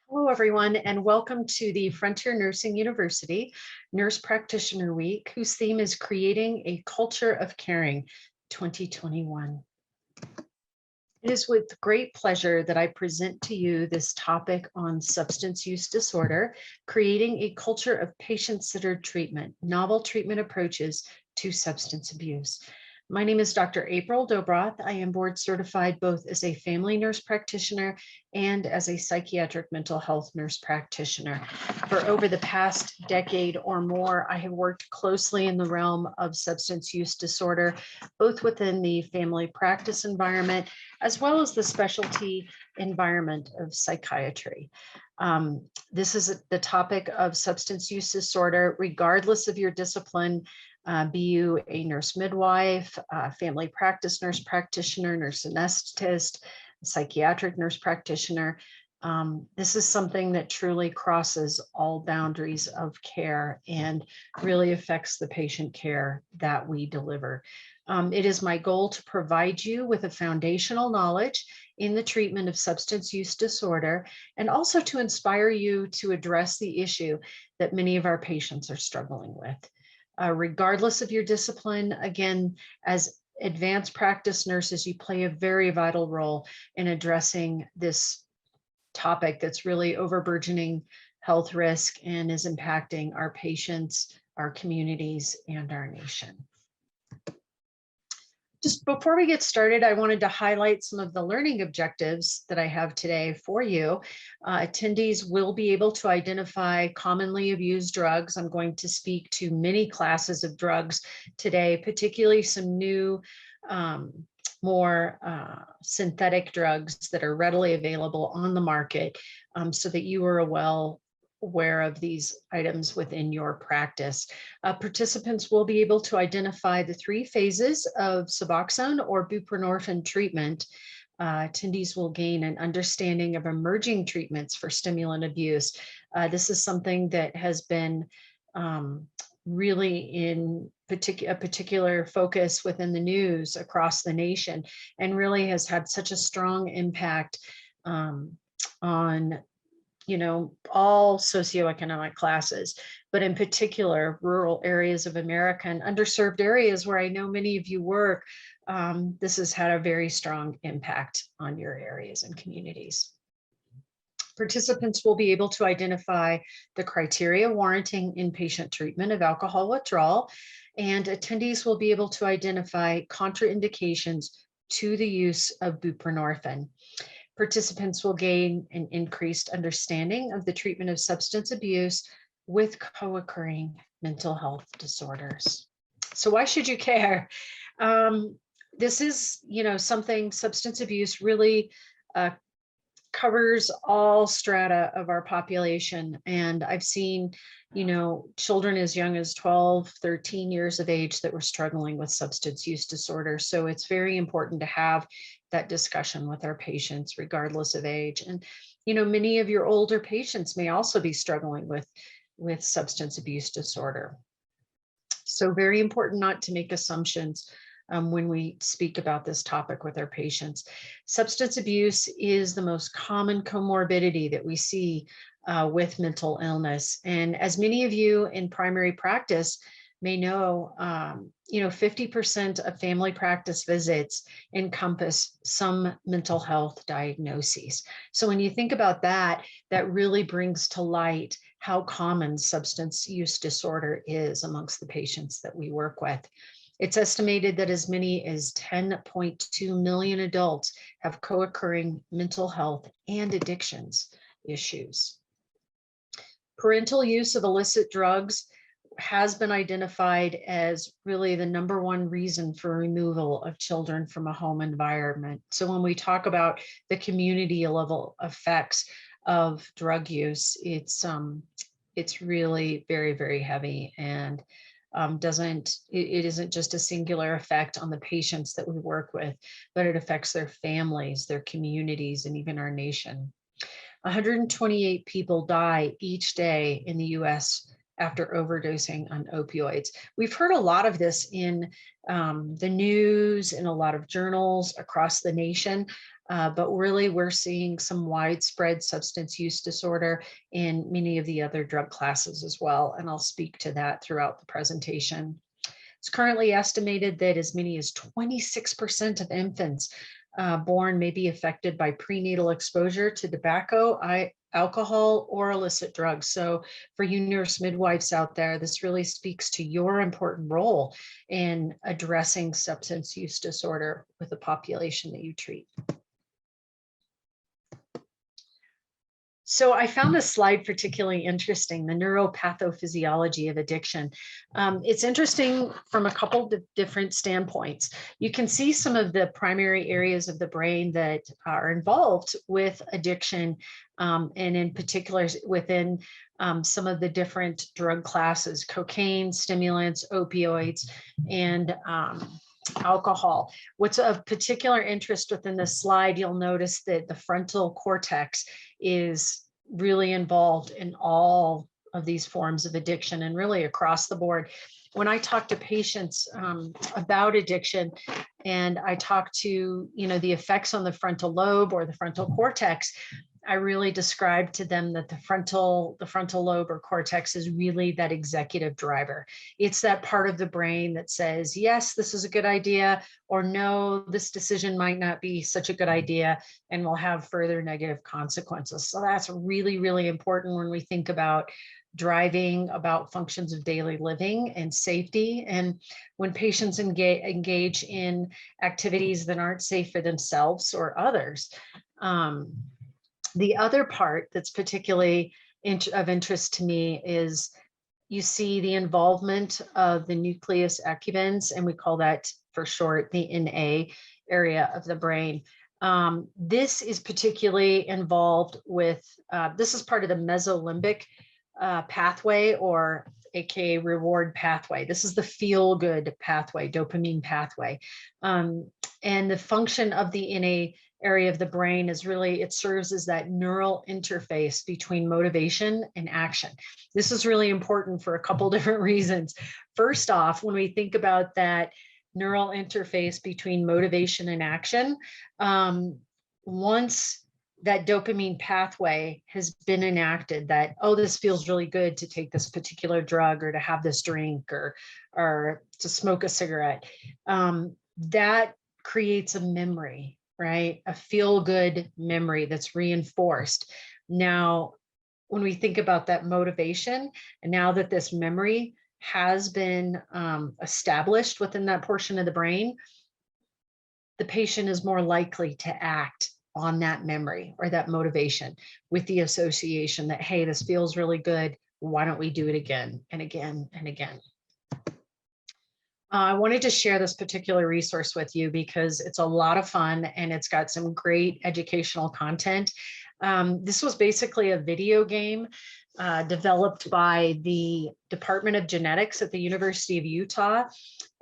Hello, everyone, and welcome to the Frontier Nursing University Nurse Practitioner Week, whose theme is Creating a Culture of Caring 2021. It is with great pleasure that I present to you this topic on substance use disorder, creating a culture of patient-centered treatment, novel treatment approaches to substance abuse. My name is Dr. April Dobroth. I am board certified both as a family nurse practitioner and as a psychiatric mental health nurse practitioner. For over the past decade or more, I have worked closely in the realm of substance use disorder, both within the family practice environment, as well as the specialty environment of psychiatry. This is the topic of substance use disorder, regardless of your discipline. Be you a nurse midwife, family practice nurse practitioner, nurse anesthetist, psychiatric nurse practitioner. This is something that truly crosses all boundaries of care and really affects the patient care that we deliver. It is my goal to provide you with a foundational knowledge in the treatment of substance use disorder, and also to inspire you to address the issue that many of our patients are struggling with. Regardless of your discipline, again, as advanced practice nurses, you play a very vital role in addressing this topic that's really overburgeoning health risk and is impacting our patients, our communities, and our nation. Just before we get started, I wanted to highlight some of the learning objectives that I have today for you. Attendees will be able to identify commonly abused drugs. I'm going to speak to many classes of drugs today, particularly some new, more synthetic drugs that are readily available on the market, so that you are aware of these items within your practice. Participants will be able to identify the 3 phases of Suboxone or buprenorphine treatment. Attendees will gain an understanding of emerging treatments for stimulant abuse. This is something that has been really in a particular focus within the news across the nation, and really has had such a strong impact on all socioeconomic classes, but in particular, rural areas of America and underserved areas where I know many of you work. This has had a very strong impact on your areas and communities. Participants will be able to identify the criteria warranting inpatient treatment of alcohol withdrawal, and attendees will be able to identify contraindications to the use of buprenorphine. Participants will gain an increased understanding of the treatment of substance abuse with co-occurring mental health disorders. So why should you care? This is, something substance abuse really covers all strata of our population. And I've seen, children as young as 12, 13 years of age that were struggling with substance use disorder. So it's very important to have that discussion with our patients, regardless of age. And, many of your older patients may also be struggling with substance abuse disorder. So very important not to make assumptions when we speak about this topic with our patients. Substance abuse is the most common comorbidity that we see with mental illness. And as many of you in primary practice may know, 50% of family practice visits encompass some mental health diagnoses. So when you think about that, that really brings to light how common substance use disorder is amongst the patients that we work with. It's estimated that as many as 10.2 million adults have co-occurring mental health and addictions issues. Parental use of illicit drugs has been identified as really the #1 reason for removal of children from a home environment. So when we talk about the community level effects of drug use, it's really very, very heavy, and it isn't just a singular effect on the patients that we work with, but it affects their families, their communities, and even our nation. 128 people die each day in the US after overdosing on opioids. We've heard a lot of this in the news, in a lot of journals across the nation. But really, we're seeing some widespread substance use disorder in many of the other drug classes as well. And I'll speak to that throughout the presentation. It's currently estimated that as many as 26% of infants born may be affected by prenatal exposure to tobacco, alcohol, or illicit drugs. So for you nurse midwives out there, this really speaks to your important role in addressing substance use disorder with the population that you treat. So I found this slide particularly interesting, the neuropathophysiology of addiction. It's interesting from a couple of different standpoints. You can see some of the primary areas of the brain that are involved with addiction, and in particular within some of the different drug classes, cocaine, stimulants, opioids, and alcohol. What's of particular interest within this slide, you'll notice that the frontal cortex is really involved in all of these forms of addiction and really across the board. When I talk to patients about addiction and I talk to, the effects on the frontal lobe or the frontal cortex, I really describe to them that the frontal lobe or cortex is really that executive driver. It's that part of the brain that says, yes, this is a good idea, or no, this decision might not be such a good idea and will have further negative consequences. So that's really, really important when we think about driving, about functions of daily living and safety. And when patients engage in activities that aren't safe for themselves or others. The other part that's particularly of interest to me is you see the involvement of the nucleus accumbens, and we call that for short the NA area of the brain. This is particularly involved with, this is part of the mesolimbic pathway, or AKA reward pathway. This is the feel-good pathway, dopamine pathway. And the function of the NA area of the brain is really, it serves as that neural interface between motivation and action. This is really important for a couple different reasons. First off, when we think about that neural interface between motivation and action, once that dopamine pathway has been enacted, that, oh, this feels really good to take this particular drug or to have this drink or to smoke a cigarette, that creates a memory, right? A feel-good memory that's reinforced. Now, when we think about that motivation, and now that this memory has been established within that portion of the brain, the patient is more likely to act on that memory or that motivation with the association that, hey, this feels really good. Why don't we do it again and again and again? I wanted to share this particular resource with you because it's a lot of fun and it's got some great educational content. This was basically a video game developed by the Department of Genetics at the University of Utah.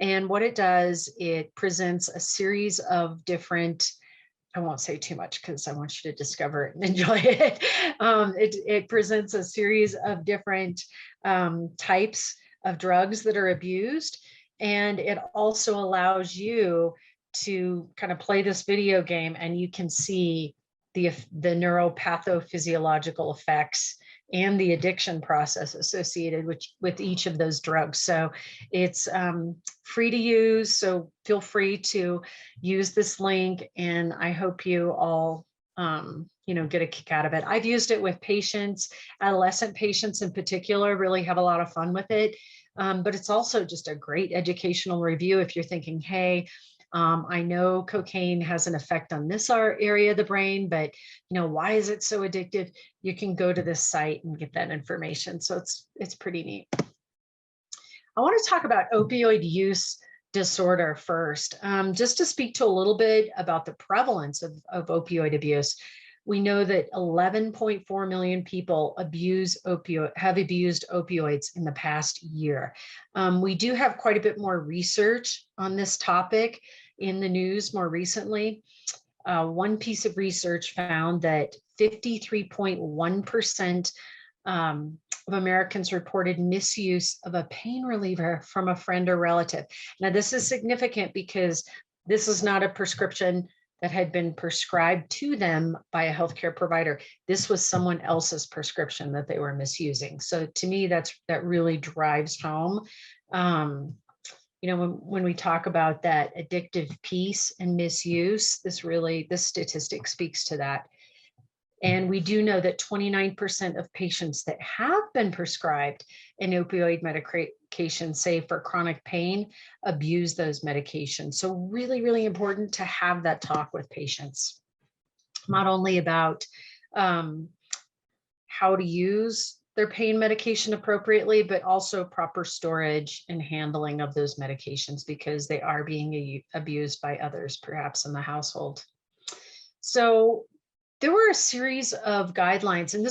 And what it does, it presents a series of different, I won't say too much because I want you to discover it and enjoy it. It presents a series of different types of drugs that are abused. And it also allows you to kind of play this video game and you can see the neuropathophysiological effects and the addiction process associated with each of those drugs. So it's free to use. So feel free to use this link and I hope you all get a kick out of it. I've used it with patients, adolescent patients in particular, really have a lot of fun with it. But it's also just a great educational review if you're thinking, hey, I know cocaine has an effect on this area of the brain, but why is it so addictive? You can go to this site and get that information. So it's pretty neat. I want to talk about opioid use disorder first, just to speak to a little bit about the prevalence of opioid abuse. We know that 11.4 million people have abused opioids in the past year. We do have quite a bit more research on this topic in the news more recently. One piece of research found that 53.1% of Americans reported misuse of a pain reliever from a friend or relative. Now, this is significant because this is not a prescription that had been prescribed to them by a healthcare provider. This was someone else's prescription that they were misusing. So to me, that really drives home. When we talk about that addictive piece and misuse, this statistic speaks to that. And we do know that 29% of patients that have been prescribed an opioid medication, say for chronic pain, abuse those medications. So really, really important to have that talk with patients, not only about how to use their pain medication appropriately, but also proper storage and handling of those medications, because they are being abused by others, perhaps in the household. So there were a series of guidelines, and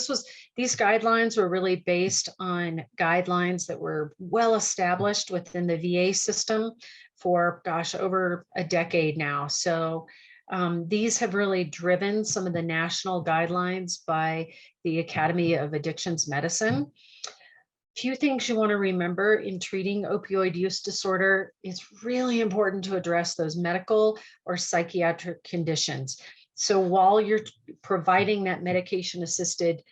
these guidelines were really based on guidelines that were well established within the VA system for, over a decade now. So these have really driven some of the national guidelines by the Academy of Addictions Medicine. Few things you want to remember in treating opioid use disorder. It's really important to address those medical or psychiatric conditions. So while you're providing that medication-assisted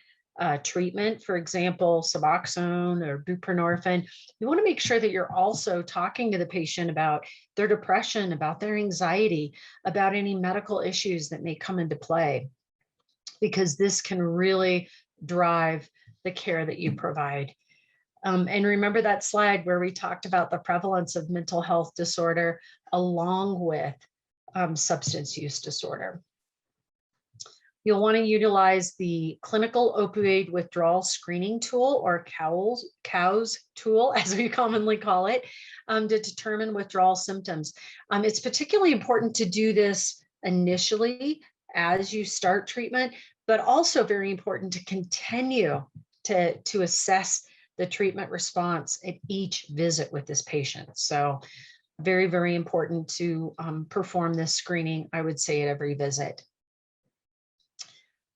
treatment, for example, Suboxone or buprenorphine, you want to make sure that you're also talking to the patient about their depression, about their anxiety, about any medical issues that may come into play, because this can really drive the care that you provide. And remember that slide where we talked about the prevalence of mental health disorder along with substance use disorder. You'll want to utilize the clinical opioid withdrawal screening tool, or COWS tool, as we commonly call it, to determine withdrawal symptoms. It's particularly important to do this initially as you start treatment, but also very important to continue to assess the treatment response at each visit with this patient. So very, very important to perform this screening, I would say, at every visit.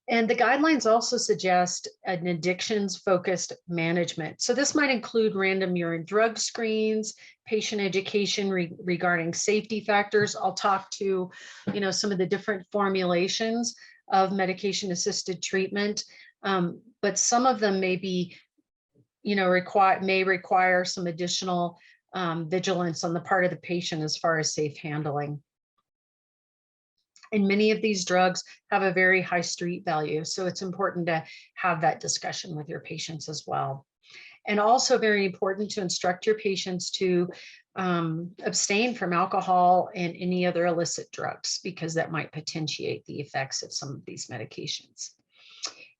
And the guidelines also suggest an addictions-focused management. So this might include random urine drug screens, patient education regarding safety factors. I'll talk to, some of the different formulations of medication-assisted treatment, but some of them may be, may require some additional vigilance on the part of the patient as far as safe handling. And many of these drugs have a very high street value, so it's important to have that discussion with your patients as well. And also very important to instruct your patients to abstain from alcohol and any other illicit drugs, because that might potentiate the effects of some of these medications.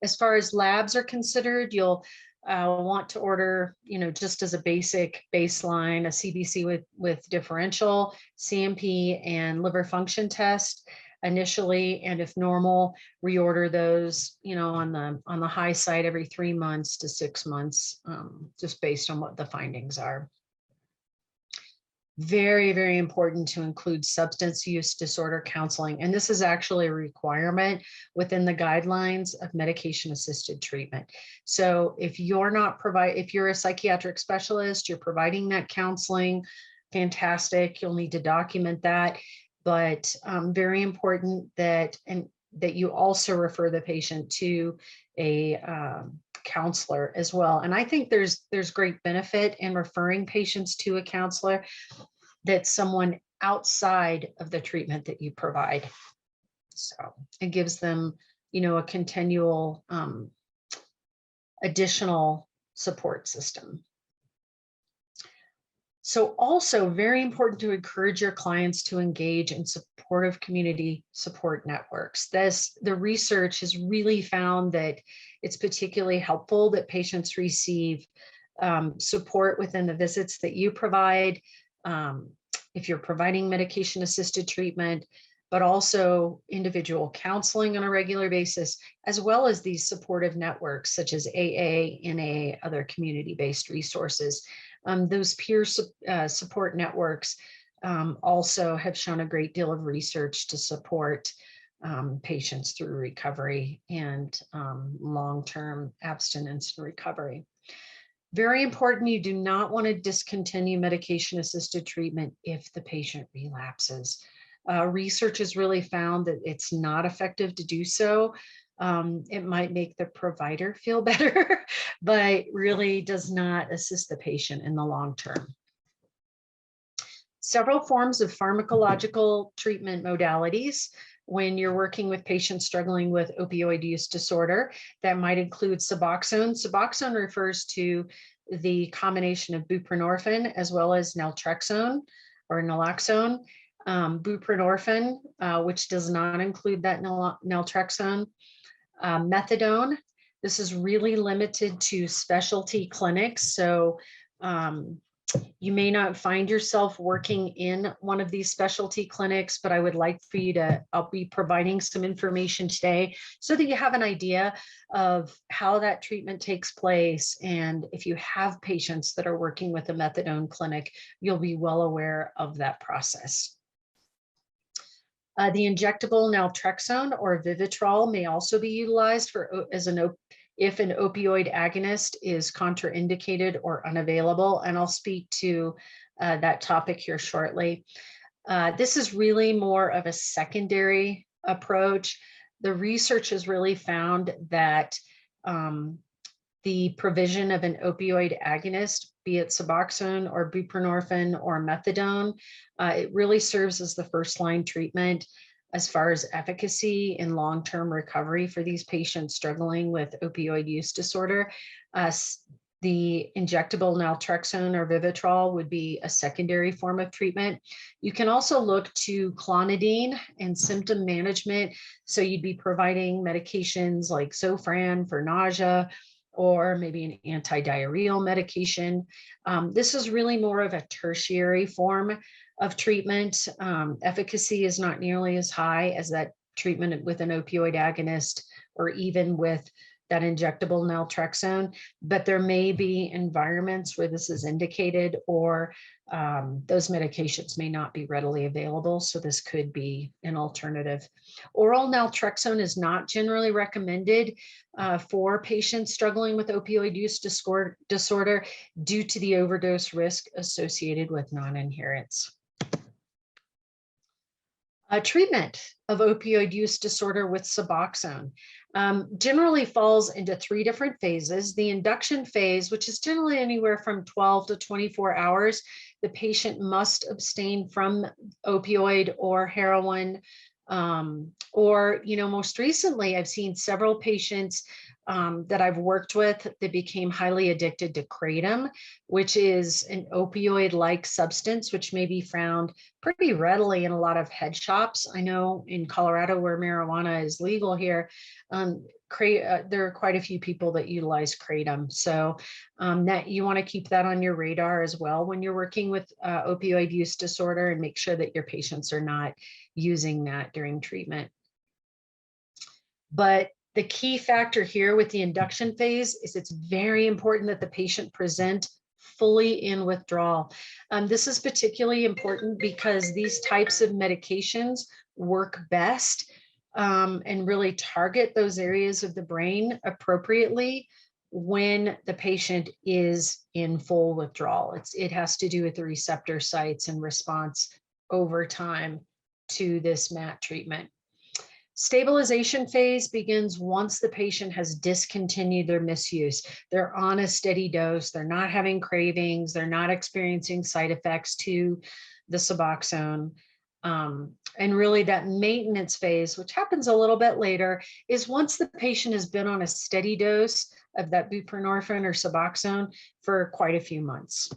As far as labs are considered, you'll want to order, just as a basic baseline, a CBC with differential, CMP, and liver function test initially, and if normal, reorder those, on the high side every 3 months to 6 months, just based on what the findings are. Very, very important to include substance use disorder counseling, and this is actually a requirement within the guidelines of medication-assisted treatment. So if you're a psychiatric specialist, you're providing that counseling, fantastic. You'll need to document that. But very important that you also refer the patient to a counselor as well. And I think there's great benefit in referring patients to a counselor that's someone outside of the treatment that you provide. So it gives them, a continual additional support system. So also very important to encourage your clients to engage in supportive community support networks. The research has really found that it's particularly helpful that patients receive support within the visits that you provide, if you're providing medication-assisted treatment, but also individual counseling on a regular basis, as well as these supportive networks such as AA, NA, other community-based resources. Those peer support networks also have shown a great deal of research to support patients through recovery and long-term abstinence and recovery. Very important, you do not want to discontinue medication-assisted treatment if the patient relapses. Research has really found that it's not effective to do so. It might make the provider feel better, but really does not assist the patient in the long term. Several forms of pharmacological treatment modalities when you're working with patients struggling with opioid use disorder. That might include Suboxone. Suboxone refers to the combination of buprenorphine as well as naltrexone or naloxone. Buprenorphine, which does not include that naltrexone. Methadone, this is really limited to specialty clinics. So you may not find yourself working in one of these specialty clinics, but I would like for you to, I'll be providing some information today so that you have an idea of how that treatment takes place. And if you have patients that are working with a methadone clinic, you'll be well aware of that process. The injectable naltrexone or Vivitrol may also be utilized for if an opioid agonist is contraindicated or unavailable, and I'll speak to that topic here shortly. This is really more of a secondary approach. The research has really found that the provision of an opioid agonist, be it Suboxone or buprenorphine or methadone, it really serves as the first line treatment as far as efficacy in long-term recovery for these patients struggling with opioid use disorder. The injectable naltrexone or Vivitrol would be a secondary form of treatment. You can also look to clonidine and symptom management. So you'd be providing medications like Zofran for nausea, or maybe an anti-diarrheal medication. This is really more of a tertiary form of treatment. Efficacy is not nearly as high as that treatment with an opioid agonist or even with that injectable naltrexone, but there may be environments where this is indicated, or those medications may not be readily available. So this could be an alternative. Oral naltrexone is not generally recommended for patients struggling with opioid use disorder due to the overdose risk associated with non-adherence. Treatment of opioid use disorder with Suboxone generally falls into 3 different phases. The induction phase, which is generally anywhere from 12 to 24 hours, the patient must abstain from opioid or heroin, or, most recently, I've seen several patients that I've worked with that became highly addicted to kratom, which is an opioid-like substance, which may be found pretty readily in a lot of head shops. I know in Colorado, where marijuana is legal here, there are quite a few people that utilize kratom. So that you want to keep that on your radar as well when you're working with opioid use disorder, and make sure that your patients are not using that during treatment. But the key factor here with the induction phase is it's very important that the patient present fully in withdrawal. This is particularly important because these types of medications work best and really target those areas of the brain appropriately when the patient is in full withdrawal. It has to do with the receptor sites and response over time to this MAT treatment. Stabilization phase begins once the patient has discontinued their misuse. They're on a steady dose, they're not having cravings, they're not experiencing side effects to the Suboxone. And really that maintenance phase, which happens a little bit later, is once the patient has been on a steady dose of that buprenorphine or Suboxone for quite a few months.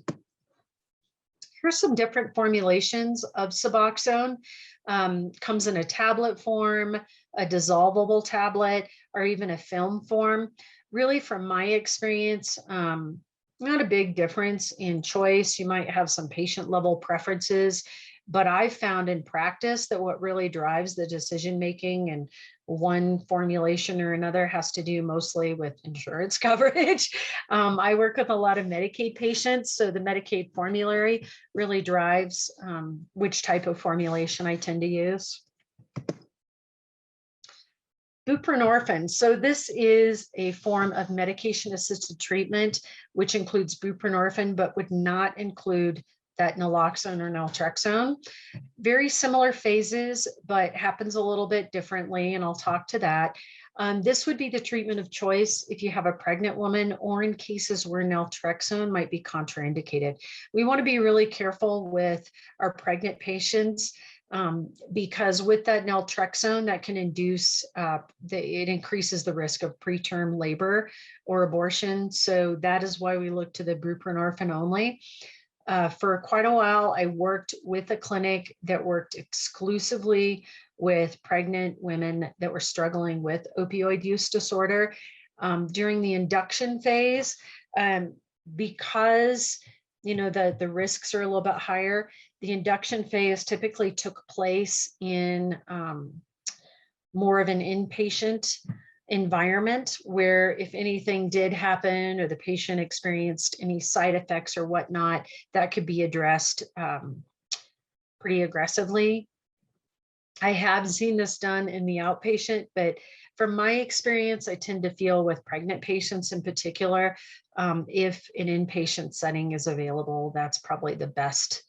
Here's some different formulations of Suboxone. Comes in a tablet form, a dissolvable tablet, or even a film form. Really, from my experience, not a big difference in choice. You might have some patient level preferences, but I've found in practice that what really drives the decision making and one formulation or another has to do mostly with insurance coverage. I work with a lot of Medicaid patients, so the Medicaid formulary really drives which type of formulation I tend to use. Buprenorphine. So this is a form of medication-assisted treatment, which includes buprenorphine, but would not include that naloxone or naltrexone. Very similar phases, but happens a little bit differently, and I'll talk to that. This would be the treatment of choice if you have a pregnant woman or in cases where naltrexone might be contraindicated. We want to be really careful with our pregnant patients because with that naltrexone, that can induce, it increases the risk of preterm labor or abortion. So that is why we look to the buprenorphine only. For quite a while, I worked with a clinic that worked exclusively with pregnant women that were struggling with opioid use disorder. During the induction phase, because the risks are a little bit higher, the induction phase typically took place in more of an inpatient environment where if anything did happen or the patient experienced any side effects or whatnot, that could be addressed pretty aggressively. I have seen this done in the outpatient, but from my experience, I tend to feel with pregnant patients in particular, if an inpatient setting is available, that's probably the best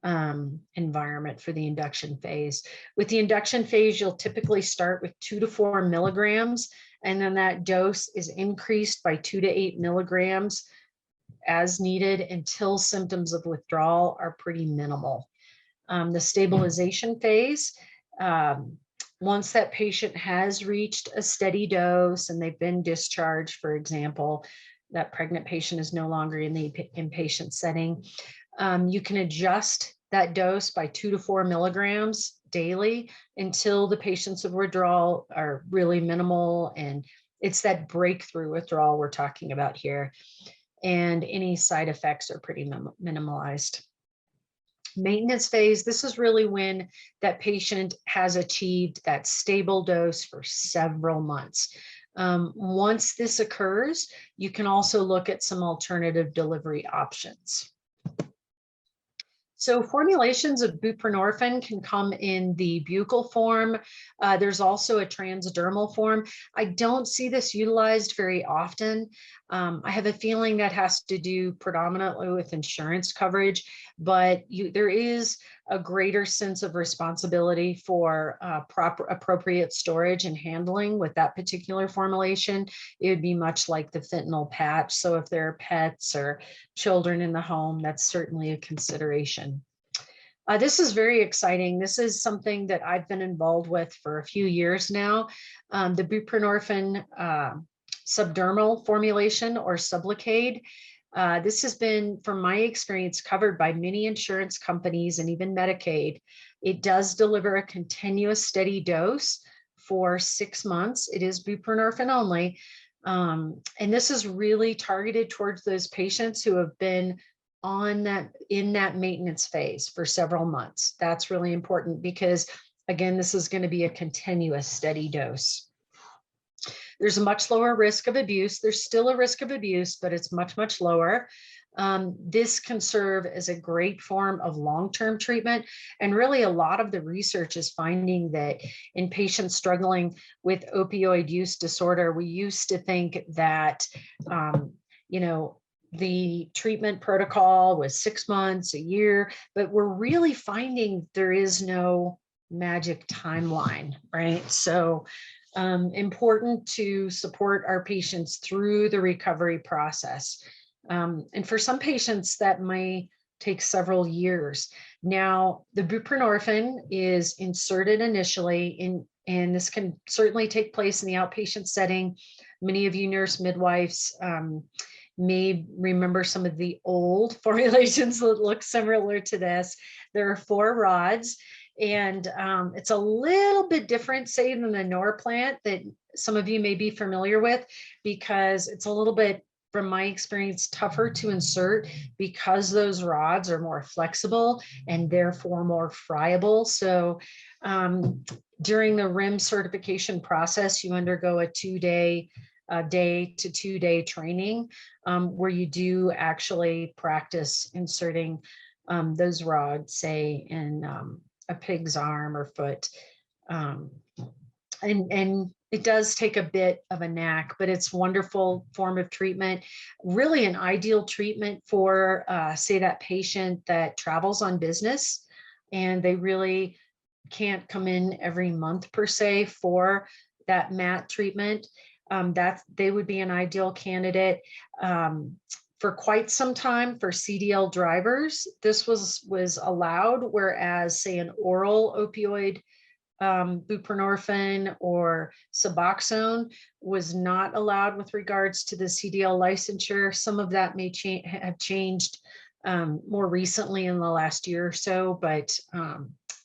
environment for the induction phase. With the induction phase, you'll typically start with 2 to 4 milligrams, and then that dose is increased by 2 to 8 milligrams as needed until symptoms of withdrawal are pretty minimal. The stabilization phase, once that patient has reached a steady dose and they've been discharged, for example, that pregnant patient is no longer in the inpatient setting, you can adjust that dose by 2 to 4 milligrams daily until the patients of withdrawal are really minimal. And it's that breakthrough withdrawal we're talking about here. And any side effects are pretty minimalized. Maintenance phase, this is really when that patient has achieved that stable dose for several months. Once this occurs, you can also look at some alternative delivery options. So formulations of buprenorphine can come in the buccal form. There's also a transdermal form. I don't see this utilized very often. I have a feeling that has to do predominantly with insurance coverage, but there is a greater sense of responsibility for appropriate storage and handling with that particular formulation. It would be much like the fentanyl patch. So if there are pets or children in the home, that's certainly a consideration. This is very exciting. This is something that I've been involved with for a few years now. The buprenorphine subdermal formulation or Sublocade. This has been, from my experience, covered by many insurance companies and even Medicaid. It does deliver a continuous steady dose for 6 months. It is buprenorphine only. And this is really targeted towards those patients who have been in that maintenance phase for several months. That's really important because, again, this is going to be a continuous steady dose. There's a much lower risk of abuse. There's still a risk of abuse, but it's much, much lower. This can serve as a great form of long-term treatment. And really a lot of the research is finding that in patients struggling with opioid use disorder, we used to think that, the treatment protocol was 6 months, a year, but we're really finding there is no magic timeline, right? So important to support our patients through the recovery process. And for some patients that may take several years. Now, the buprenorphine is inserted initially and this can certainly take place in the outpatient setting. Many of you nurse-midwives may remember some of the old formulations that look similar to this. There are 4 rods, and it's a little bit different, say, than the Norplant that some of you may be familiar with, because it's a little bit, from my experience, tougher to insert because those rods are more flexible and therefore more friable. So during the RIM certification process, you undergo a 2-day day to 2-day training where you do actually practice inserting those rods, say in a pig's arm or foot. And It does take a bit of a knack, but it's a wonderful form of treatment. Really an ideal treatment for, say, that patient that travels on business and they really can't come in every month per se for that MAT treatment. That they would be an ideal candidate. For quite some time for CDL drivers, this was allowed, whereas say an oral opioid, buprenorphine or Suboxone was not allowed with regards to the CDL licensure. Some of that may have changed more recently in the last year or so, but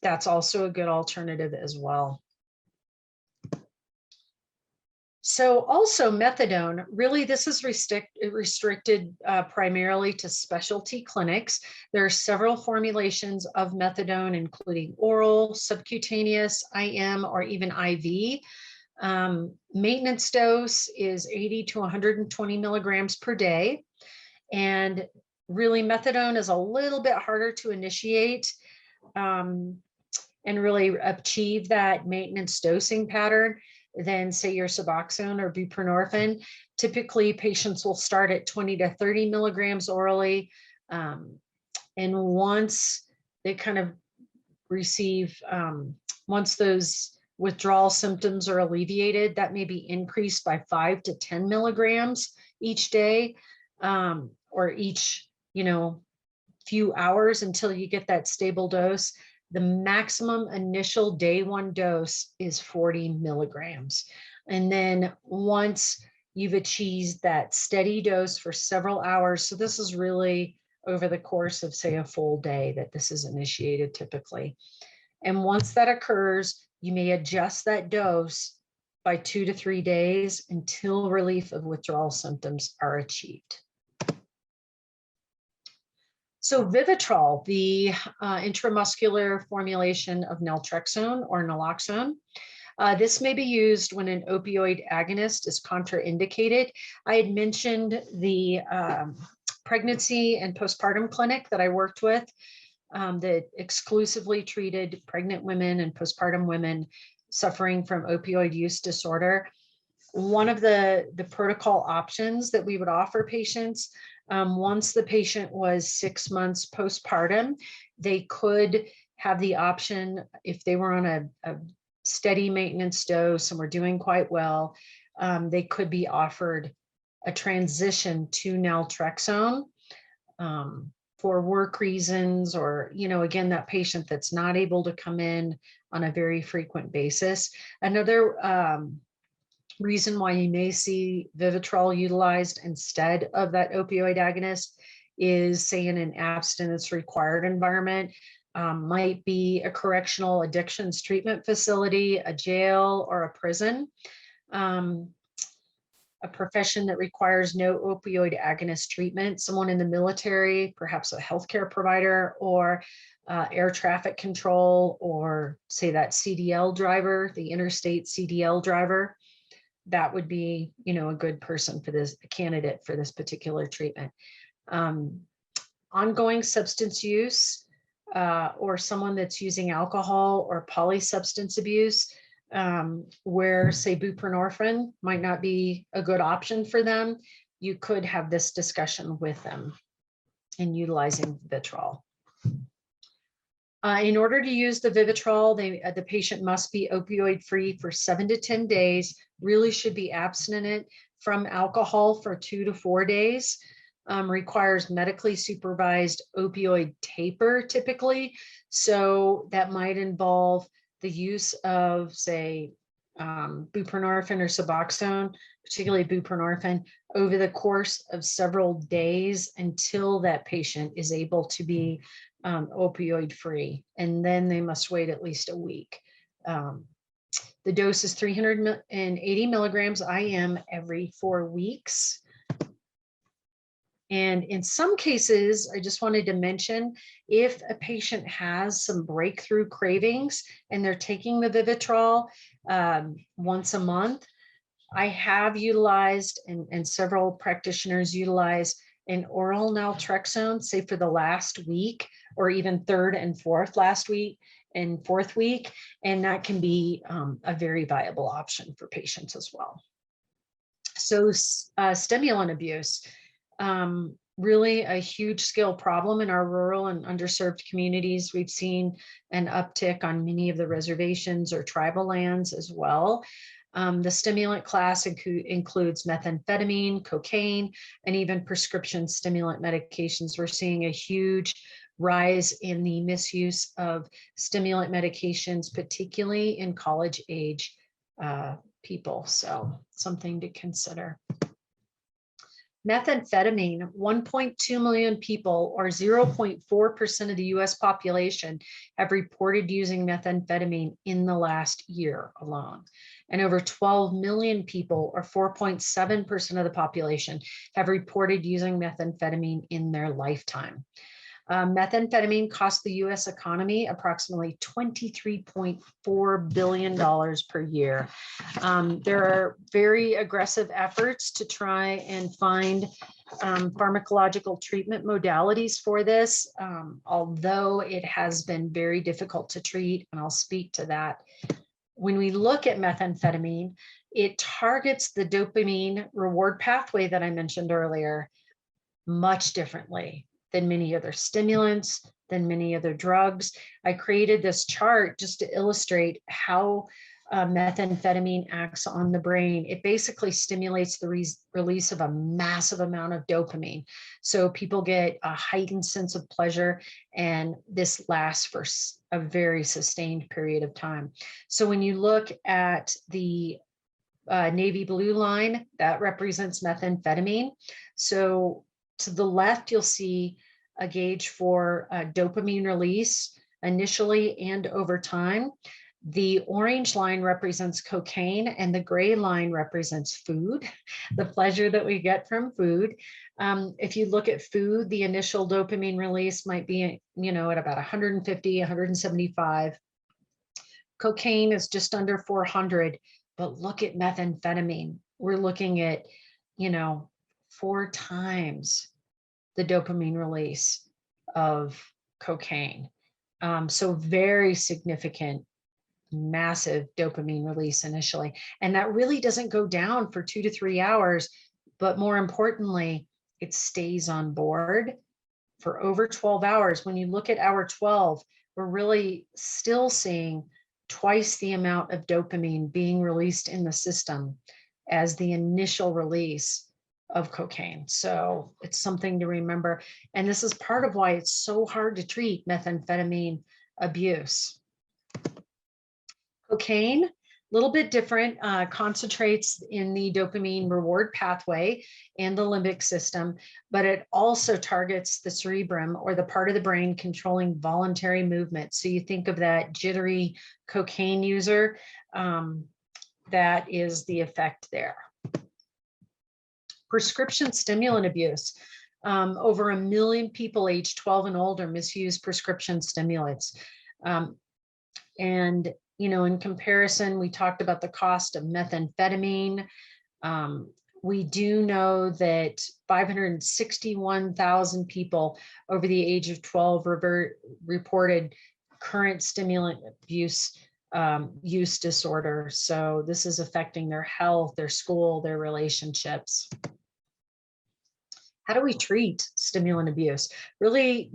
that's also a good alternative as well. So also methadone, really this is restricted primarily to specialty clinics. There are several formulations of methadone, including oral, subcutaneous, IM, or even IV. Maintenance dose is 80 to 120 milligrams per day. And really methadone is a little bit harder to initiate and really achieve that maintenance dosing pattern than say your Suboxone or buprenorphine. Typically patients will start at 20 to 30 milligrams orally. And once they kind of receive, once those withdrawal symptoms are alleviated, that may be increased by 5 to 10 milligrams each day, or each, few hours until you get that stable dose. The maximum initial day one dose is 40 milligrams. And then once you've achieved that steady dose for several hours, so this is really over the course of say a full day that this is initiated typically. And once that occurs, you may adjust that dose by 2 to 3 days until relief of withdrawal symptoms are achieved. So Vivitrol, the intramuscular formulation of naltrexone or naloxone, this may be used when an opioid agonist is contraindicated. I had mentioned the pregnancy and postpartum clinic that I worked with that exclusively treated pregnant women and postpartum women suffering from opioid use disorder. One of the protocol options that we would offer patients, once the patient was 6 months postpartum, they could have the option, if they were on a steady maintenance dose and were doing quite well, they could be offered a transition to naltrexone for work reasons, or, again, that patient that's not able to come in on a very frequent basis. Another reason why you may see Vivitrol utilized instead of that opioid agonist is, say, in an abstinence required environment, might be a correctional addictions treatment facility, a jail, or a prison, a profession that requires no opioid agonist treatment, someone in the military, perhaps a healthcare provider, or air traffic control, or say that CDL driver, the interstate CDL driver. That would be, a good person for this, a candidate for this particular treatment. Ongoing substance use, or someone that's using alcohol or polysubstance abuse, where say buprenorphine might not be a good option for them, you could have this discussion with them in utilizing Vivitrol. In order to use the Vivitrol, the patient must be opioid free for 7 to 10 days, really should be abstinent from alcohol for 2 to 4 days, requires medically supervised opioid taper typically. So that might involve the use of, say, buprenorphine or Suboxone, particularly buprenorphine, over the course of several days until that patient is able to be opioid free, and then they must wait at least a week. The dose is 380 milligrams IM every 4 weeks. And in some cases, I just wanted to mention, if a patient has some breakthrough cravings and they're taking the Vivitrol once a month, I have utilized, and several practitioners utilize, an oral naltrexone, say for the last week, or even third and fourth last week, and fourth week, and that can be a very viable option for patients as well. So stimulant abuse, really a huge scale problem in our rural and underserved communities. We've seen an uptick on many of the reservations or tribal lands as well. The stimulant class includes methamphetamine, cocaine, and even prescription stimulant medications. We're seeing a huge rise in the misuse of stimulant medications, particularly in college age people. So something to consider. Methamphetamine, 1.2 million people, or 0.4% of the US population, have reported using methamphetamine in the last year alone. And over 12 million people, or 4.7% of the population, have reported using methamphetamine in their lifetime. Methamphetamine costs the US economy approximately $23.4 billion per year. There are very aggressive efforts to try and find pharmacological treatment modalities for this, although it has been very difficult to treat, and I'll speak to that. When we look at methamphetamine, it targets the dopamine reward pathway that I mentioned earlier much differently than many other stimulants, than many other drugs. I created this chart just to illustrate how methamphetamine acts on the brain. It basically stimulates the release of a massive amount of dopamine. So people get a heightened sense of pleasure, and this lasts for a very sustained period of time. So when you look at the navy blue line, that represents methamphetamine. So to the left, you'll see a gauge for dopamine release initially and over time. The orange line represents cocaine, and the gray line represents food, the pleasure that we get from food. If you look at food, the initial dopamine release might be, at about 150, 175. Cocaine is just under 400, but look at methamphetamine. We're looking at, 4 times the dopamine release of cocaine. So very significant, massive dopamine release initially. And that really doesn't go down for 2 to 3 hours, but more importantly, it stays on board for over 12 hours. When you look at hour 12, we're really still seeing twice the amount of dopamine being released in the system as the initial release of cocaine. So it's something to remember. And this is part of why it's so hard to treat methamphetamine abuse. Cocaine, a little bit different, concentrates in the dopamine reward pathway and the limbic system, but it also targets the cerebrum, or the part of the brain controlling voluntary movement. So you think of that jittery cocaine user, that is the effect there. Prescription stimulant abuse. Over 1 million people aged 12 and older misuse prescription stimulants. And, in comparison, we talked about the cost of methamphetamine. We do know that 561,000 people over the age of 12 reported current stimulant abuse use disorder. So this is affecting their health, their school, their relationships. How do we treat stimulant abuse? Really,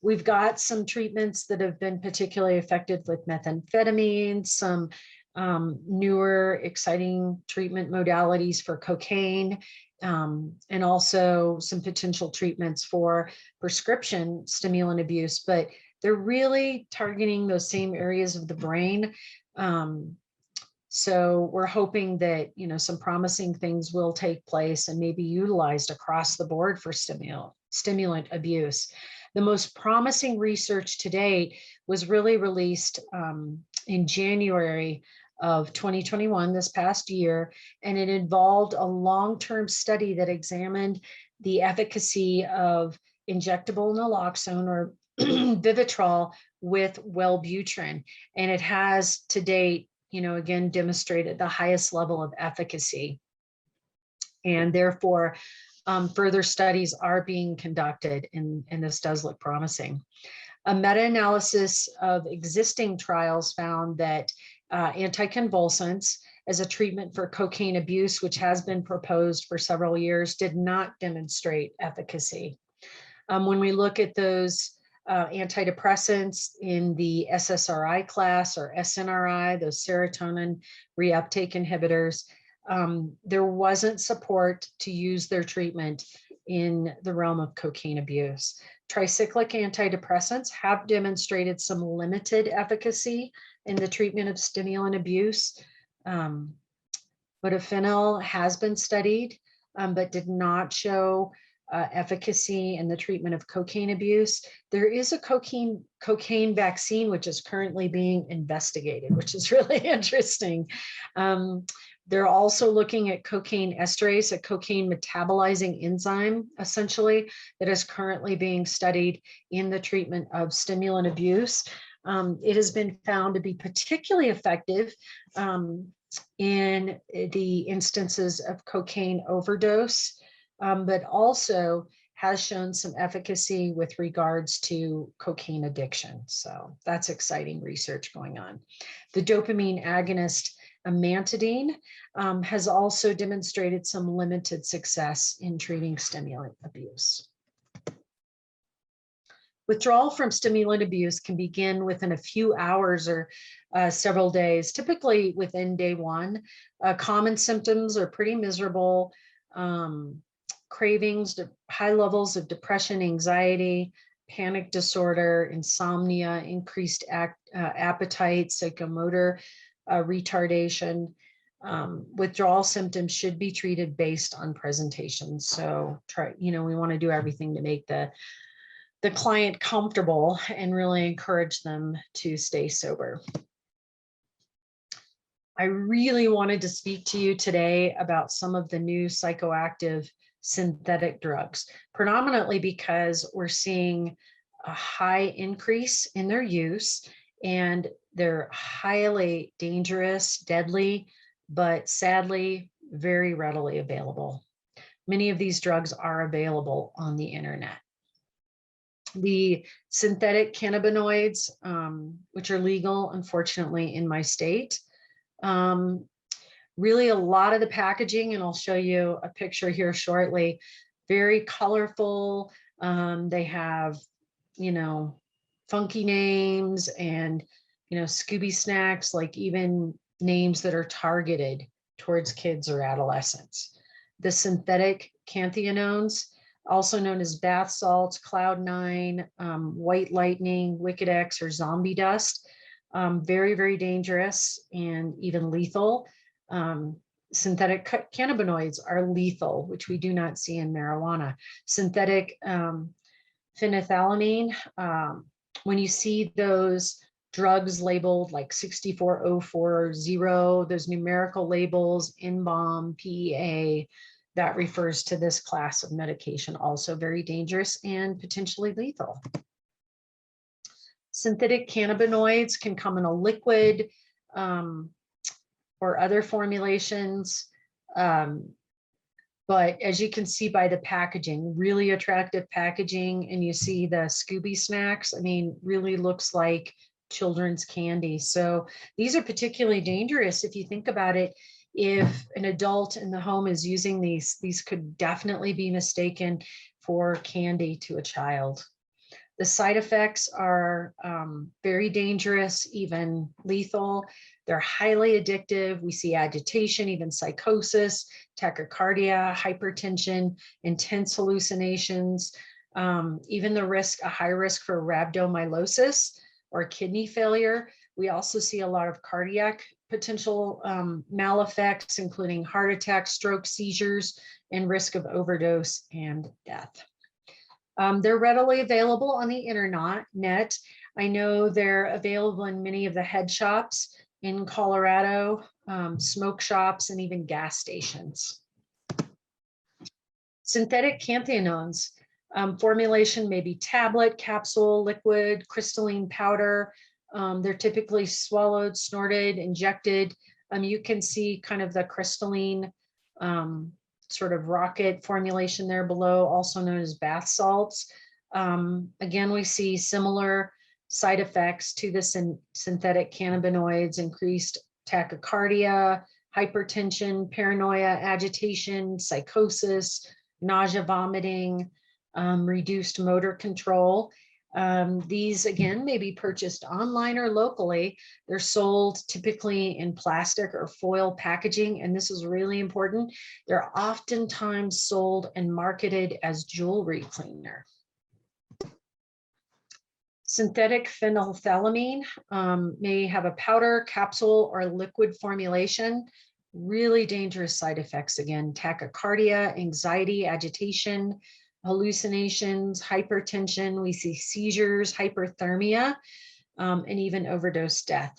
we've got some treatments that have been particularly effective with methamphetamine, some newer, exciting treatment modalities for cocaine, and also some potential treatments for prescription stimulant abuse, but they're really targeting those same areas of the brain. So we're hoping that, some promising things will take place and maybe utilized across the board for stimulant abuse. The most promising research to date was really released in January of 2021, this past year, and it involved a long-term study that examined the efficacy of injectable naloxone, or Vivitrol, with Wellbutrin. And it has to date, again, demonstrated the highest level of efficacy. And therefore, further studies are being conducted, and this does look promising. A meta-analysis of existing trials found that anticonvulsants as a treatment for cocaine abuse, which has been proposed for several years, did not demonstrate efficacy. When we look at those antidepressants in the SSRI class or SNRI, those serotonin reuptake inhibitors, there wasn't support to use their treatment in the realm of cocaine abuse. Tricyclic antidepressants have demonstrated some limited efficacy in the treatment of stimulant abuse. Modafinil has been studied, but did not show efficacy in the treatment of cocaine abuse. There is a cocaine vaccine, which is currently being investigated, which is really interesting. They're also looking at cocaine esterase, a cocaine metabolizing enzyme, essentially, that is currently being studied in the treatment of stimulant abuse. It has been found to be particularly effective in the instances of cocaine overdose, but also has shown some efficacy with regards to cocaine addiction. So that's exciting research going on. The dopamine agonist amantadine has also demonstrated some limited success in treating stimulant abuse. Withdrawal from stimulant abuse can begin within a few hours or several days, typically within day one. Common symptoms are pretty miserable. Cravings, high levels of depression, anxiety, panic disorder, insomnia, increased appetite, psychomotor retardation. Withdrawal symptoms should be treated based on presentation. So we want to do everything to make the client comfortable and really encourage them to stay sober. I really wanted to speak to you today about some of the new psychoactive synthetic drugs, predominantly because we're seeing a high increase in their use, and they're highly dangerous, deadly, but sadly, very readily available. Many of these drugs are available on the internet. The synthetic cannabinoids, which are legal, unfortunately, in my state, really a lot of the packaging, and I'll show you a picture here shortly, very colorful. They have, funky names and, Scooby snacks, like even names that are targeted towards kids or adolescents. The synthetic canthinones, also known as bath salts, Cloud9, white lightning, Wicked X, or zombie dust, very, very dangerous and even lethal. Synthetic cannabinoids are lethal, which we do not see in marijuana. Synthetic phenethylamine, when you see those drugs labeled like 64040, those numerical labels, NBOM, PEA, that refers to this class of medication, also very dangerous and potentially lethal. Synthetic cannabinoids can come in a liquid or other formulations. But as you can see by the packaging, really attractive packaging, and you see the Scooby snacks, really looks like children's candy. So these are particularly dangerous if you think about it. If an adult in the home is using these could definitely be mistaken for candy to a child. The side effects are very dangerous, even lethal. They're highly addictive. We see agitation, even psychosis, tachycardia, hypertension, intense hallucinations, even a high risk for rhabdomyolysis or kidney failure. We also see a lot of cardiac potential maleffects, including heart attacks, stroke, seizures, and risk of overdose and death. They're readily available on the internet. I know they're available in many of the head shops in Colorado, smoke shops, and even gas stations. Synthetic canthinones, formulation may be tablet, capsule, liquid, crystalline powder. They're typically swallowed, snorted, injected. You can see kind of the crystalline sort of rocket formulation there below, also known as bath salts. Again, we see similar side effects to the synthetic cannabinoids: increased tachycardia, hypertension, paranoia, agitation, psychosis, nausea, vomiting, reduced motor control. These, again, may be purchased online or locally. They're sold typically in plastic or foil packaging, and this is really important. They're oftentimes sold and marketed as jewelry cleaner. Synthetic phenethylamine may have a powder, capsule, or liquid formulation. Really dangerous side effects, again: tachycardia, anxiety, agitation, hallucinations, hypertension. We see seizures, hyperthermia, and even overdose death.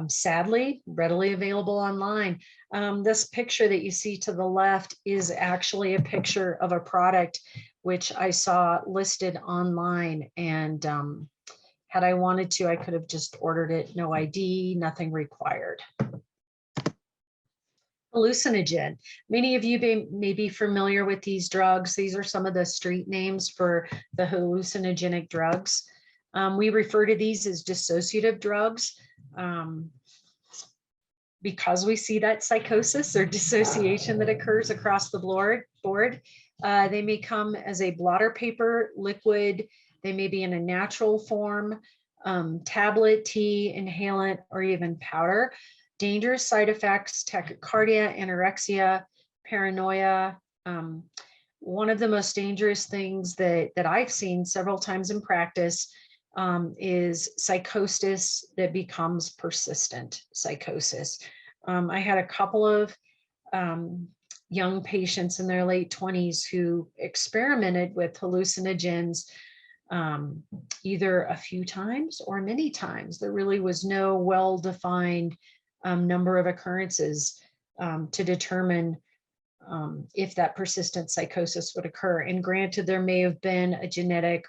Sadly, readily available online. This picture that you see to the left is actually a picture of a product which I saw listed online, and had I wanted to, I could have just ordered it, no ID, nothing required. Hallucinogen. Many of you may be familiar with these drugs. These are some of the street names for the hallucinogenic drugs. We refer to these as dissociative drugs because we see that psychosis or dissociation that occurs across the board. They may come as a blotter paper, liquid. They may be in a natural form, tablet, tea, inhalant, or even powder. Dangerous side effects: tachycardia, anorexia, paranoia. One of the most dangerous things that I've seen several times in practice is psychosis that becomes persistent psychosis. I had a couple of young patients in their late 20s who experimented with hallucinogens either a few times or many times. There really was no well-defined number of occurrences to determine if that persistent psychosis would occur. And granted, there may have been a genetic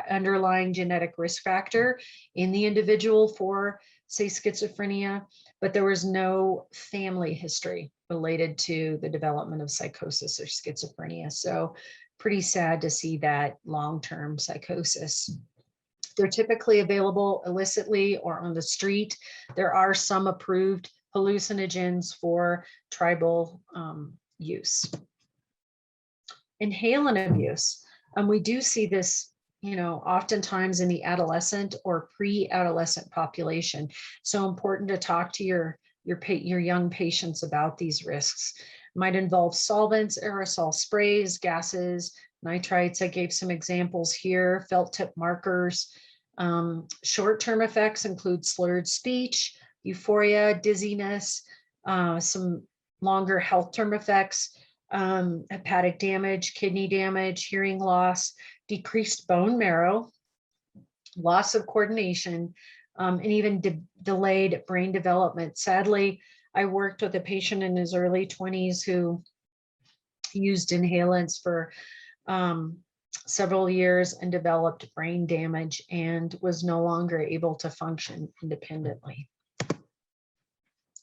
underlying genetic risk factor in the individual for, say, schizophrenia, but there was no family history related to the development of psychosis or schizophrenia. So pretty sad to see that long-term psychosis. They're typically available illicitly or on the street. There are some approved hallucinogens for tribal use. Inhalant abuse. We do see this, oftentimes in the adolescent or pre-adolescent population. So important to talk to your young patients about these risks. Might involve solvents, aerosol sprays, gases, nitrites. I gave some examples here. Felt tip markers. Short-term effects include slurred speech, euphoria, dizziness, some longer health term effects, hepatic damage, kidney damage, hearing loss, decreased bone marrow, loss of coordination, and even delayed brain development. Sadly, I worked with a patient in his early 20s who used inhalants for several years and developed brain damage and was no longer able to function independently.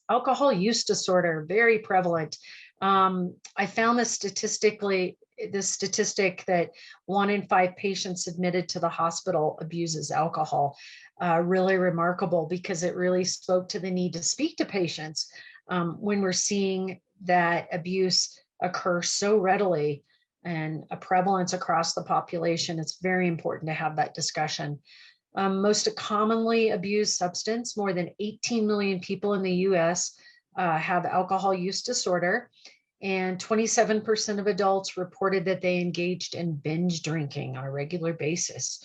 Alcohol use disorder, very prevalent. I found this statistic that 1 in 5 patients admitted to the hospital abuses alcohol. Really remarkable, because it really spoke to the need to speak to patients when we're seeing that abuse occur so readily and a prevalence across the population. It's very important to have that discussion. Most commonly abused substance: more than 18 million people in the US have alcohol use disorder, and 27% of adults reported that they engaged in binge drinking on a regular basis.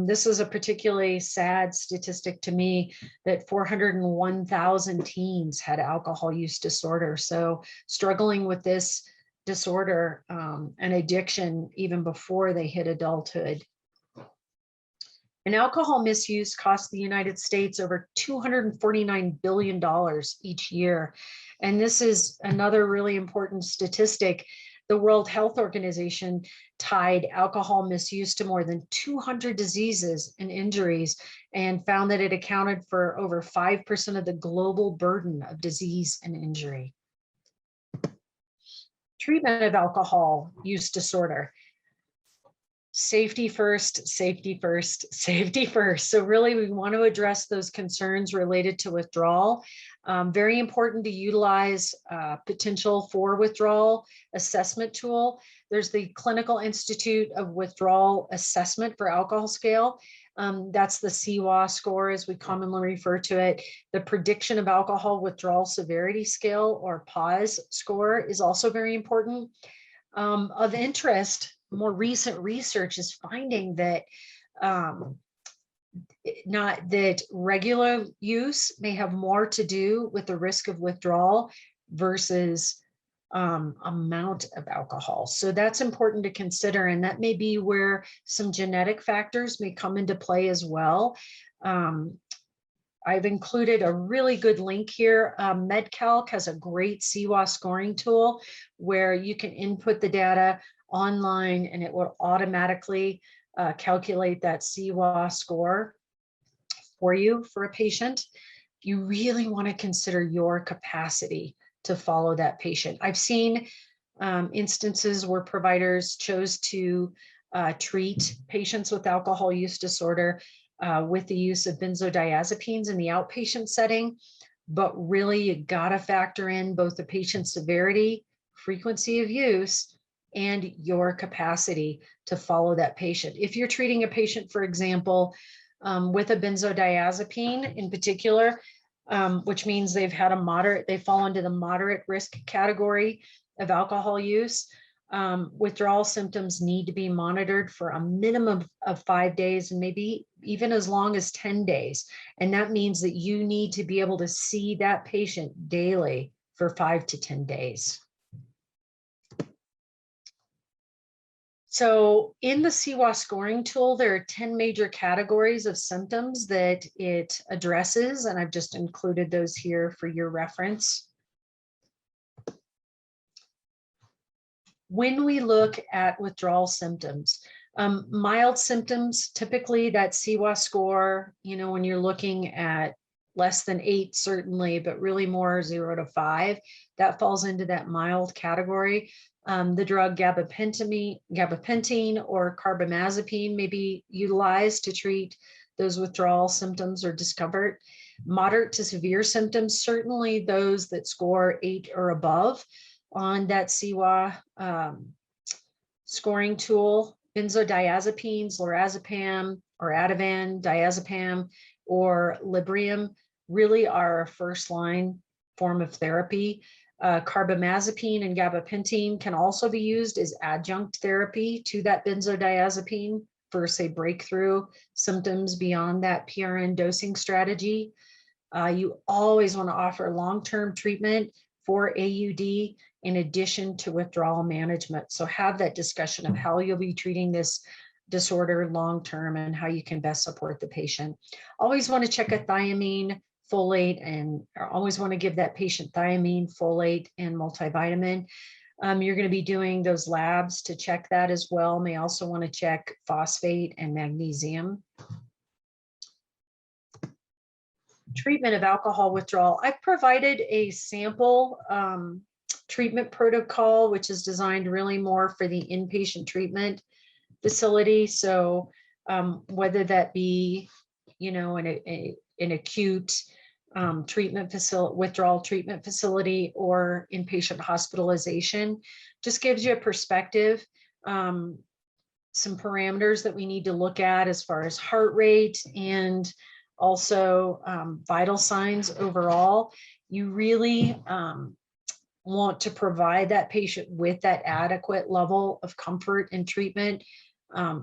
This is a particularly sad statistic to me, that 401,000 teens had alcohol use disorder. So struggling with this disorder and addiction even before they hit adulthood. And alcohol misuse costs the United States over $249 billion each year. And this is another really important statistic. The World Health Organization tied alcohol misuse to more than 200 diseases and injuries, and found that it accounted for over 5% of the global burden of disease and injury. Treatment of alcohol use disorder. safety first, safety first, safety first. So really we want to address those concerns related to withdrawal. Very important to utilize potential for withdrawal assessment tool. There's the Clinical Institute of Withdrawal Assessment for Alcohol Scale. That's the CWA score, as we commonly refer to it. The Prediction of Alcohol Withdrawal Severity Scale, or PAWS score, is also very important. Of interest, more recent research is finding that not that regular use may have more to do with the risk of withdrawal versus amount of alcohol. So that's important to consider, and that may be where some genetic factors may come into play as well. I've included a really good link here. MedCalc has a great CWA scoring tool where you can input the data online and it will automatically calculate that CWA score for you for a patient. You really want to consider your capacity to follow that patient. I've seen instances where providers chose to treat patients with alcohol use disorder with the use of benzodiazepines in the outpatient setting, but really you gotta factor in both the patient's severity, frequency of use, and your capacity to follow that patient. If you're treating a patient, for example, with a benzodiazepine in particular, which means they've had they fall into the moderate risk category of alcohol use, withdrawal symptoms need to be monitored for a minimum of 5 days and maybe even as long as 10 days. And that means that you need to be able to see that patient daily for 5 to 10 days. So in the CWA scoring tool, there are 10 major categories of symptoms that it addresses, and I've just included those here for your reference. When we look at withdrawal symptoms, mild symptoms, typically that CWA score, when you're looking at less than 8, certainly, but really more 0 to 5, that falls into that mild category. The drug gabapentin or carbamazepine may be utilized to treat those withdrawal symptoms or discomfort. Moderate to severe symptoms, certainly those that score 8 or above on that CWA scoring tool. Benzodiazepines, lorazepam or Ativan, diazepam, or Librium really are a first-line form of therapy. Carbamazepine and gabapentin can also be used as adjunct therapy to that benzodiazepine for, say, breakthrough symptoms beyond that PRN dosing strategy. You always want to offer long-term treatment for AUD in addition to withdrawal management. So have that discussion of how you'll be treating this disorder long-term and how you can best support the patient. Always want to check a thiamine, folate, and always want to give that patient thiamine, folate, and multivitamin. You're going to be doing those labs to check that as well. May also want to check phosphate and magnesium. Treatment of alcohol withdrawal. I've provided a sample treatment protocol, which is designed really more for the inpatient treatment facility. So whether that be, an acute treatment facility, withdrawal treatment facility, or inpatient hospitalization, just gives you a perspective, some parameters that we need to look at as far as heart rate and also vital signs overall. You really want to provide that patient with that adequate level of comfort and treatment.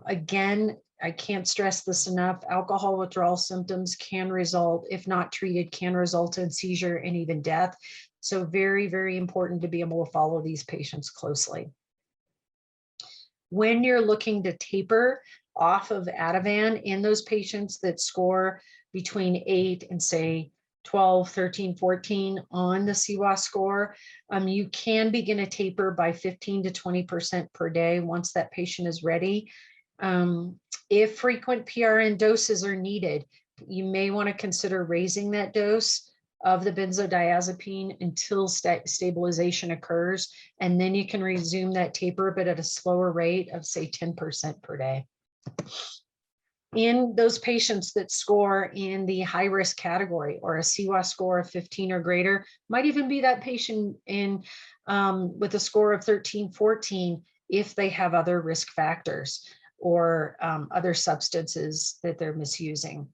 Again, I can't stress this enough. Alcohol withdrawal symptoms can result, if not treated, can result in seizure and even death. So very, very important to be able to follow these patients closely. When you're looking to taper off of Ativan in those patients that score between 8 and say 12, 13, 14 on the CWA score, you can begin a taper by 15 to 20% per day once that patient is ready. If frequent PRN doses are needed, you may want to consider raising that dose of the benzodiazepine until stabilization occurs. And then you can resume that taper, but at a slower rate of say 10% per day. In those patients that score in the high risk category or a CWAS score of 15 or greater, might even be that patient in with a score of 13, 14, if they have other risk factors or other substances that they're misusing.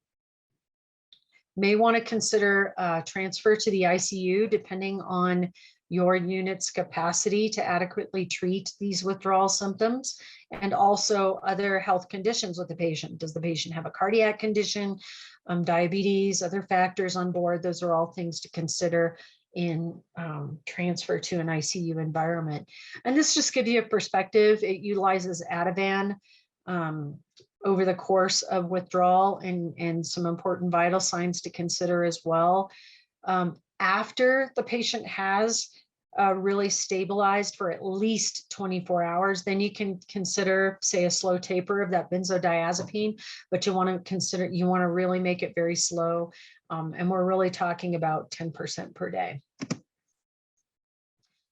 May want to consider transfer to the ICU depending on your unit's capacity to adequately treat these withdrawal symptoms, and also other health conditions with the patient. Does the patient have a cardiac condition, diabetes, other factors on board? Those are all things to consider in transfer to an ICU environment. And this just gives you a perspective. It utilizes Ativan over the course of withdrawal, and some important vital signs to consider as well. After the patient has really stabilized for at least 24 hours, then you can consider, say, a slow taper of that benzodiazepine, but you want to really make it very slow. And we're really talking about 10% per day.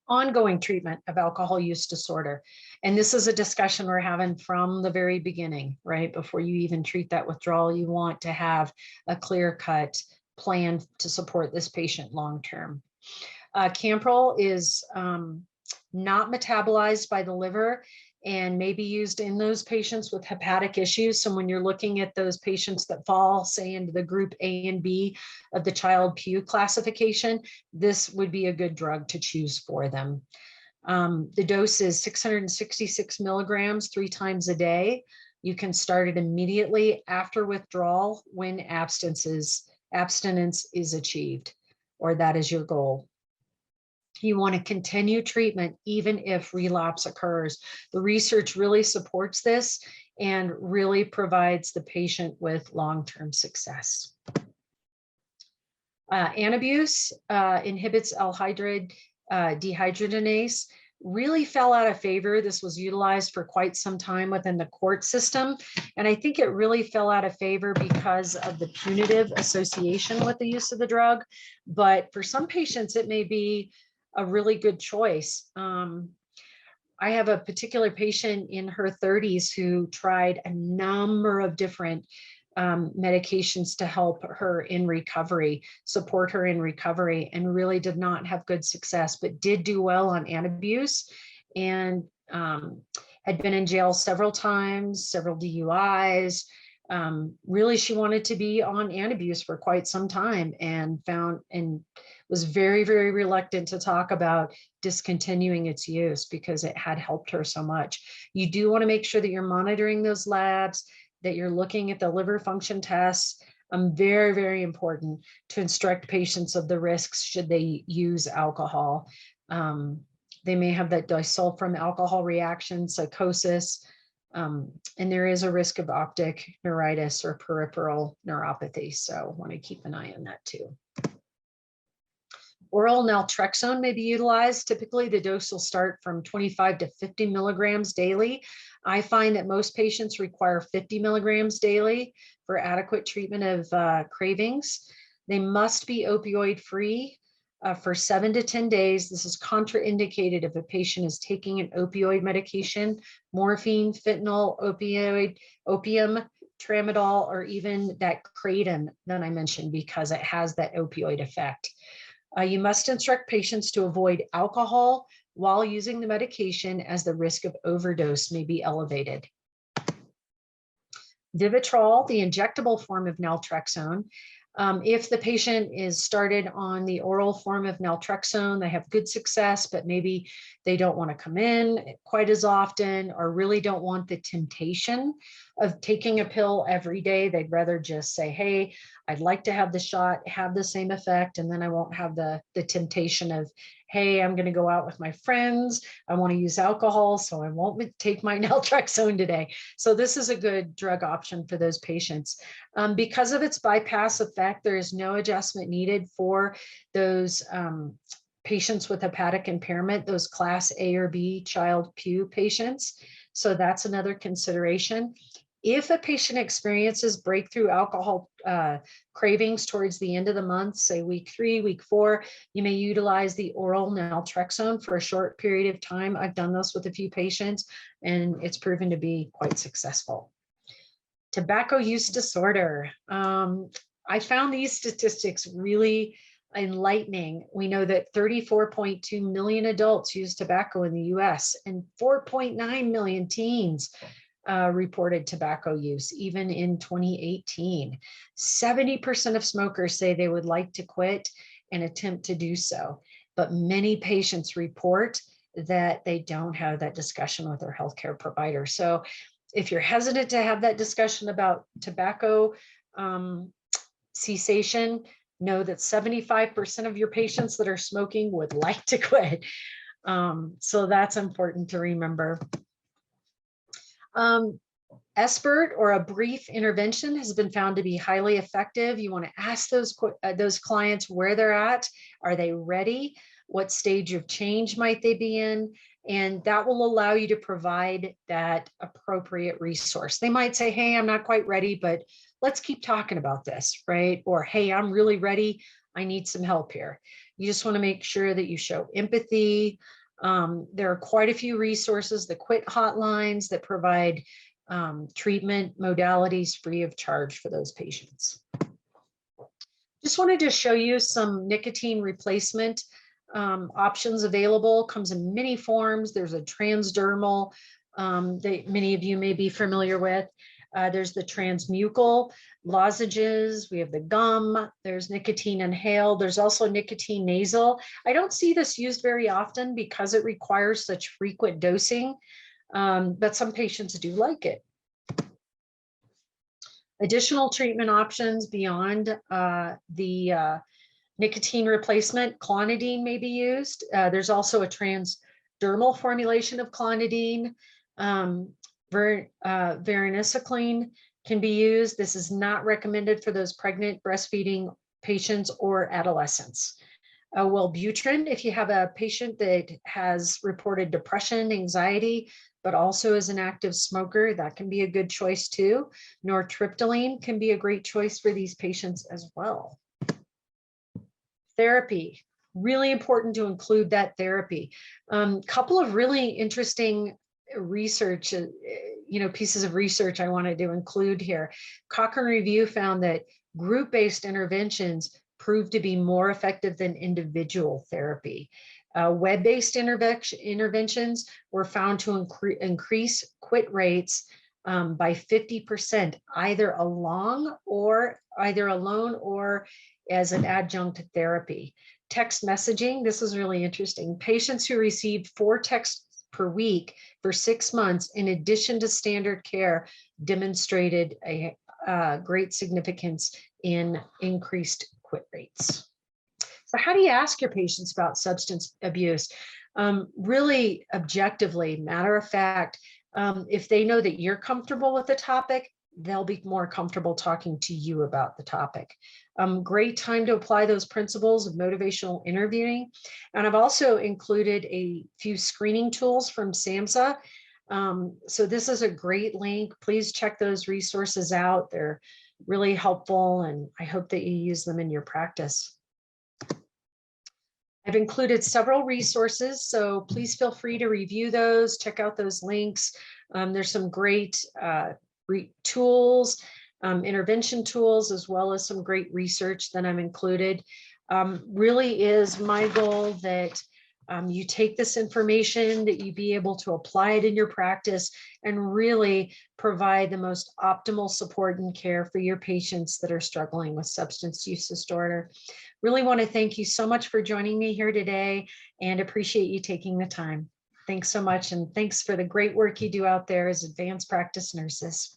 Ongoing treatment of alcohol use disorder. And this is a discussion we're having from the very beginning, right? Before you even treat that withdrawal, you want to have a clear-cut plan to support this patient long-term. Camprol is not metabolized by the liver and may be used in those patients with hepatic issues. So when you're looking at those patients that fall, say, into the group A and B of the Child-Pugh classification, this would be a good drug to choose for them. The dose is 666 milligrams 3 times a day. You can start it immediately after withdrawal when abstinence is achieved, or that is your goal. You want to continue treatment even if relapse occurs. The research really supports this and really provides the patient with long-term success. Antabuse inhibits aldehyde dehydrogenase. Really fell out of favor. This was utilized for quite some time within the court system. And I think it really fell out of favor because of the punitive association with the use of the drug. But for some patients, it may be a really good choice. I have a particular patient in her 30s who tried a number of different medications to help her in recovery, support her in recovery, and really did not have good success, but did do well on Antabuse, and had been in jail several times, several DUIs. Really, she wanted to be on Antabuse for quite some time, and was very, very reluctant to talk about discontinuing its use because it had helped her so much. You do want to make sure that you're monitoring those labs, that you're looking at the liver function tests. Very, very important to instruct patients of the risks should they use alcohol. They may have that disulfiram alcohol reaction, psychosis, and there is a risk of optic neuritis or peripheral neuropathy. So want to keep an eye on that too. Oral naltrexone may be utilized. Typically, the dose will start from 25 to 50 milligrams daily. I find that most patients require 50 milligrams daily for adequate treatment of cravings. They must be opioid free for 7 to 10 days. This is contraindicated if a patient is taking an opioid medication, morphine, fentanyl, opium, tramadol, or even that kratom that I mentioned, because it has that opioid effect. You must instruct patients to avoid alcohol while using the medication, as the risk of overdose may be elevated. Vivitrol, the injectable form of naltrexone. If the patient is started on the oral form of naltrexone, they have good success, but maybe they don't want to come in quite as often, or really don't want the temptation of taking a pill every day. They'd rather just say, hey, I'd like to have the shot, have the same effect, and then I won't have the temptation of, hey, I'm going to go out with my friends. I want to use alcohol, so I won't take my naltrexone today. So this is a good drug option for those patients. Because of its bypass effect, there is no adjustment needed for those patients with hepatic impairment, those class A or B Child-Pugh patients. So that's another consideration. If a patient experiences breakthrough alcohol cravings towards the end of the month, say week 3, week 4, you may utilize the oral naltrexone for a short period of time. I've done this with a few patients, and it's proven to be quite successful. Tobacco use disorder. I found these statistics really enlightening. We know that 34.2 million adults use tobacco in the US, and 4.9 million teens reported tobacco use, even in 2018. 70% of smokers say they would like to quit and attempt to do so, but many patients report that they don't have that discussion with their healthcare provider. So if you're hesitant to have that discussion about tobacco cessation, know that 75% of your patients that are smoking would like to quit. So that's important to remember. ESPERT, or a brief intervention, has been found to be highly effective. You want to ask those clients where they're at. Are they ready? What stage of change might they be in? And that will allow you to provide that appropriate resource. They might say, hey, I'm not quite ready, but let's keep talking about this, right? Or, hey, I'm really ready. I need some help here. You just want to make sure that you show empathy. There are quite a few resources, the quit hotlines that provide treatment modalities free of charge for those patients. Just wanted to show you some nicotine replacement options available. Comes in many forms. There's a transdermal that many of you may be familiar with. There's the transmucal lozenges. We have the gum. There's nicotine inhaled. There's also nicotine nasal. I don't see this used very often because it requires such frequent dosing, but some patients do like it. Additional treatment options beyond the nicotine replacement, clonidine may be used. There's also a transdermal formulation of clonidine. Varenicline can be used. This is not recommended for those pregnant, breastfeeding patients or adolescents. Wellbutrin, if you have a patient that has reported depression, anxiety, but also is an active smoker, that can be a good choice too. Nortriptyline can be a great choice for these patients as well. Therapy, really important to include that therapy. Couple of really interesting research, pieces of research I wanted to include here. Cochrane Review found that group-based interventions proved to be more effective than individual therapy. Web-based interventions were found to increase quit rates by 50%, either alone or as an adjunct therapy. Text messaging, this is really interesting. Patients who received 4 texts per week for 6 months, in addition to standard care, demonstrated a great significance in increased quit rates. So how do you ask your patients about substance abuse? Really objectively, matter of fact, if they know that you're comfortable with the topic, they'll be more comfortable talking to you about the topic. Great time to apply those principles of motivational interviewing. And I've also included a few screening tools from SAMHSA. So this is a great link. Please check those resources out. They're really helpful, and I hope that you use them in your practice. I've included several resources, so please feel free to review those, check out those links. There's some great tools, intervention tools, as well as some great research that I've included. Really is my goal that you take this information, that you be able to apply it in your practice and really provide the most optimal support and care for your patients that are struggling with substance use disorder. Really want to thank you so much for joining me here today and appreciate you taking the time. Thanks so much, and thanks for the great work you do out there as advanced practice nurses.